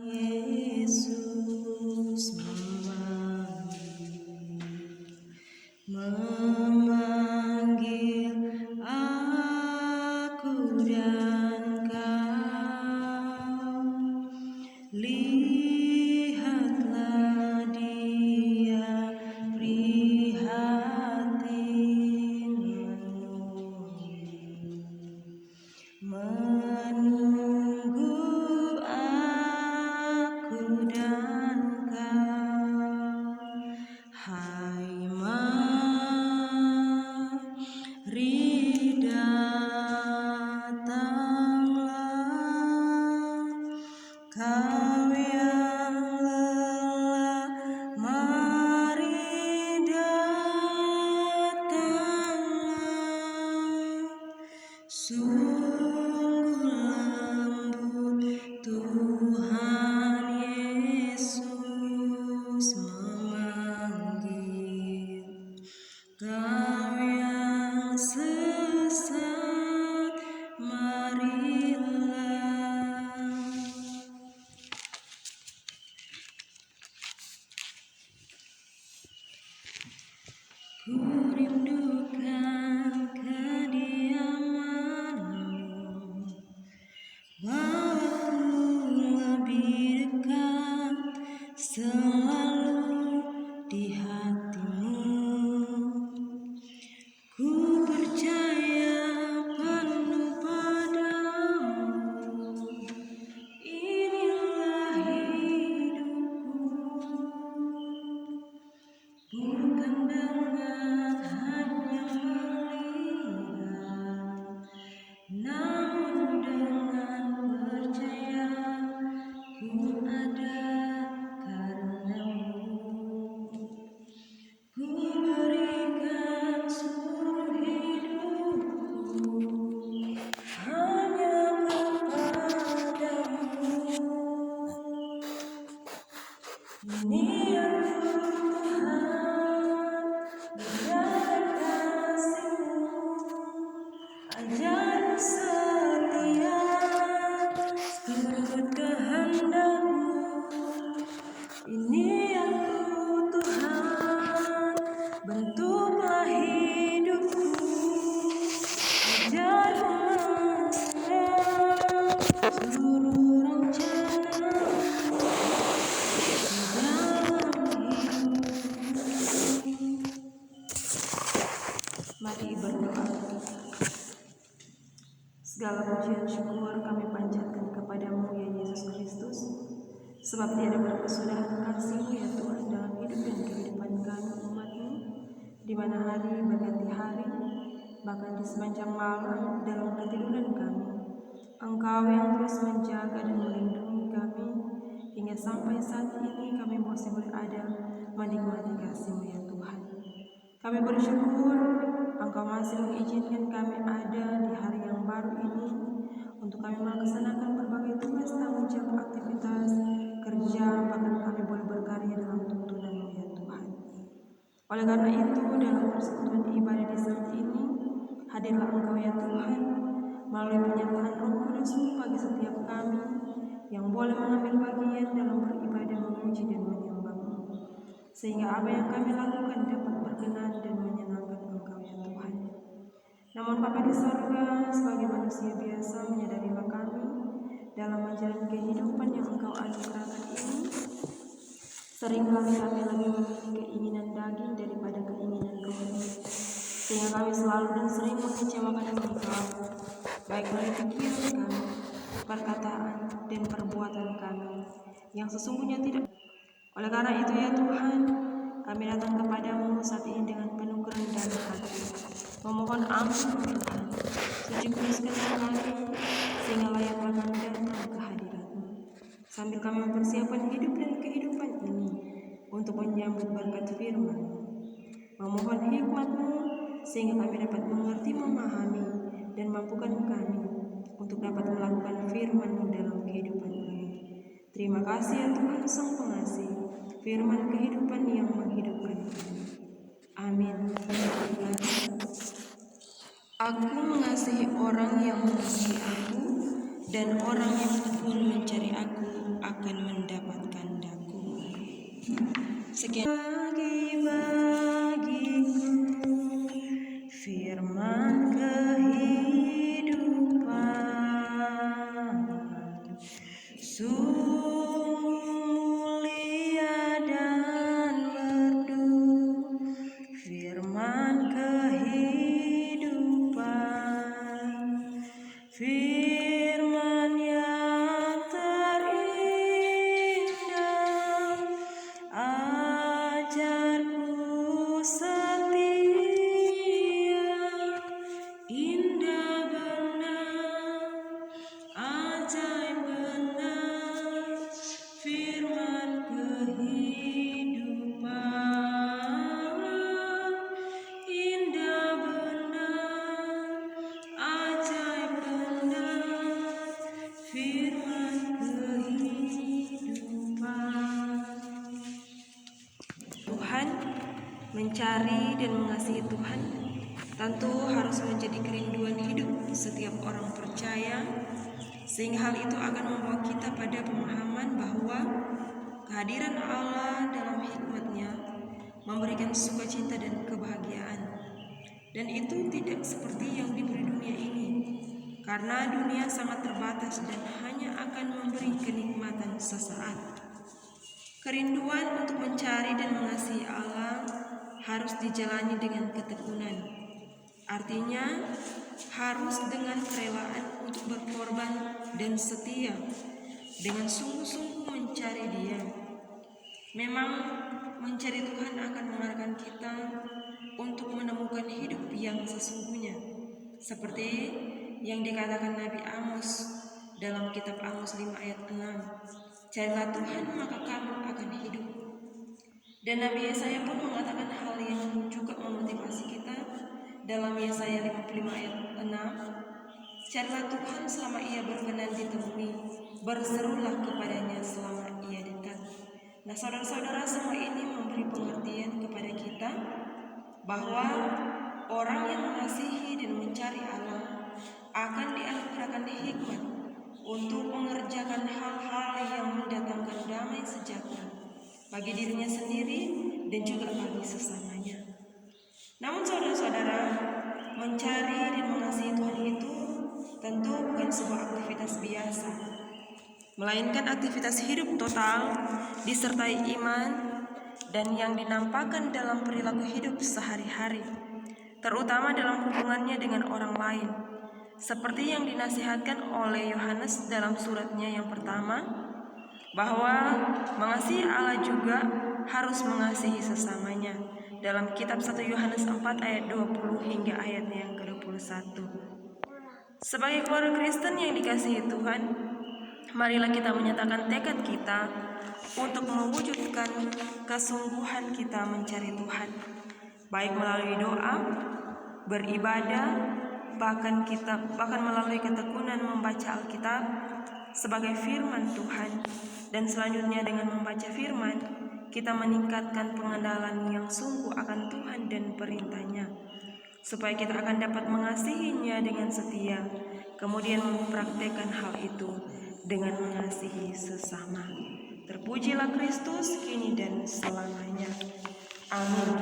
Yesus memanggil aku dan kau. Lihatlah Dia prihatin menunggu aku dan kau. Hai mari datanglah, kau yang lelah, mari datanglah. Sungguh lembut Tuhan Yesus memanggil kau yang sesat, marilah. Ku rindukan kediaman-Mu, bawaku lebih dekat, selalu di hati-Mu. Ku percaya penuh padamu, inilah hidupku. Bukan dengan hanya melihat, namun dengan percaya ku ada karena-Mu. Ku berikan seluruh hidupku hanya kepadamu. Ini aku Tuhan, berdaya kasih-Mu, ajar setia, turut kehendak-Mu. Ini aku Tuhan, bentuklah hidupku, ajar-Mu mengenal seluruh rencana-Mu dalam hidupku. Mari berdoa. Segala pujian syukur kami panjatkan kepadamu ya Yesus Kristus, sebab tiada berkesudahan kasih-Mu ya Tuhan dalam hidup dan kehidupan kami umat-Mu, di mana hari berganti hari, bahkan di sepanjang malam dalam ketiduran kami, Engkau yang terus menjaga dan melindungi kami, hingga sampai saat ini kami masih berada menikmati kasih-Mu ya Tuhan. Kami bersyukur Engkau masih mengizinkan kami ada di hari yang baru ini untuk kami melaksanakan berbagai tugas, tanggung jawab, aktivitas, kerja, bahkan kami boleh berkarya dalam tuntunan-Mu ya Tuhan. Oleh karena itu, dalam persekutuan ibadah di saat ini, hadirlah Engkau ya Tuhan, melalui penyertaan Roh Kudus-Mu bagi setiap kami yang boleh mengambil bagian dalam beribadah, memuji dan menyembah-Mu, sehingga apa yang kami lakukan dapat berkenan dan menyenangkan Engkau ya Tuhan. Namun Bapa di sorga, sebagai manusia biasa, menyadarilah kami dalam menjalani kehidupan yang Engkau anugerahkan ini, seringkali kami lebih memilih keinginan daging daripada keinginan rohani, sehingga kami selalu dan sering mengecewakan Engkau, baik melalui pikiran kami, perkataan, dan perbuatan kami yang sesungguhnya tidak. Oleh karena itu ya Tuhan, kami datang kepadamu saat ini dengan penuh kerendahan hati, memohon ampun Tuhan, suci kuduskanlah kami, sehingga layaklah kami datang ke hadirat-Mu, sambil kami mempersiapkan hidup dan kehidupan ini untuk menyambut berkat firman-Mu. Memohon hikmat-Mu, sehingga kami dapat mengerti, memahami, dan mampukan kami untuk dapat melakukan firman-Mu dalam kehidupan ini. Terima kasih ya Tuhan Sang Pengasih, firman kehidupan yang menghidupkan kami. Amin. Aku mengasihi orang yang mengasihi aku, dan orang yang tekun mencari aku akan menemukan. Sekian bagi-bagiku firman kehidupan, sungguh mulia dan merdu firman kehidupan, firman yang terindah, ajarku setia, indah benar, ajaib benar, firman kehidupan, indah benar, ajaib benar, firman kehidupan. Tuhan, mencari dan mengasihi Tuhan tentu harus menjadi kerinduan hidup setiap orang percaya, sehingga hal itu akan membawa kita pada pemahaman bahwa kehadiran Allah dalam hikmat-Nya memberikan sukacita dan kebahagiaan. Dan itu tidak seperti yang diberi dunia ini, karena dunia sangat terbatas dan hanya akan memberi kenikmatan sesaat. Kerinduan untuk mencari dan mengasihi Allah harus dijalani dengan ketekunan. Artinya, harus dengan kerelaan untuk berkorban dan setia, dengan sungguh-sungguh mencari Dia. Memang mencari Tuhan akan mengarahkan kita untuk menemukan hidup yang sesungguhnya, seperti yang dikatakan Nabi Amos dalam kitab Amos 5 ayat 6. Carilah Tuhan maka kamu akan hidup. Dan Nabi Yesaya pun mengatakan hal yang juga memotivasi kita dalam Yesaya 55 ayat 6. Carilah Tuhan selama Ia berkenan ditemui, berserulah kepadanya selama Ia dekat. Nah, saudara-saudara, semua ini memberi pengertian kepada kita bahwa orang yang mengasihi dan mencari Allah akan dianugerahkan hikmat untuk mengerjakan hal-hal yang mendatangkan damai sejahtera bagi dirinya sendiri dan juga bagi sesamanya. Namun saudara-saudara, mencari dan mengasihi Tuhan itu tentu bukan sebuah aktivitas biasa, melainkan aktivitas hidup total disertai iman dan yang dinampakkan dalam perilaku hidup sehari-hari, terutama dalam hubungannya dengan orang lain. Seperti yang dinasihatkan oleh Yohanes dalam suratnya yang pertama, bahwa mengasihi Allah juga harus mengasihi sesamanya, dalam kitab 1 Yohanes 4 ayat 20 hingga ayatnya yang ke-21. Sebagai keluarga Kristen yang dikasihi Tuhan, marilah kita menyatakan tekad kita untuk mewujudkan kesungguhan kita mencari Tuhan, baik melalui doa, beribadah, bahkan melalui ketekunan membaca Alkitab sebagai firman Tuhan. Dan selanjutnya dengan membaca firman, kita meningkatkan pengenalan yang sungguh akan Tuhan dan perintah-Nya, supaya kita akan dapat mengasihinya dengan setia, kemudian mempraktekkan hal itu dengan mengasihi sesama. Terpujilah Kristus kini dan selamanya. Amin.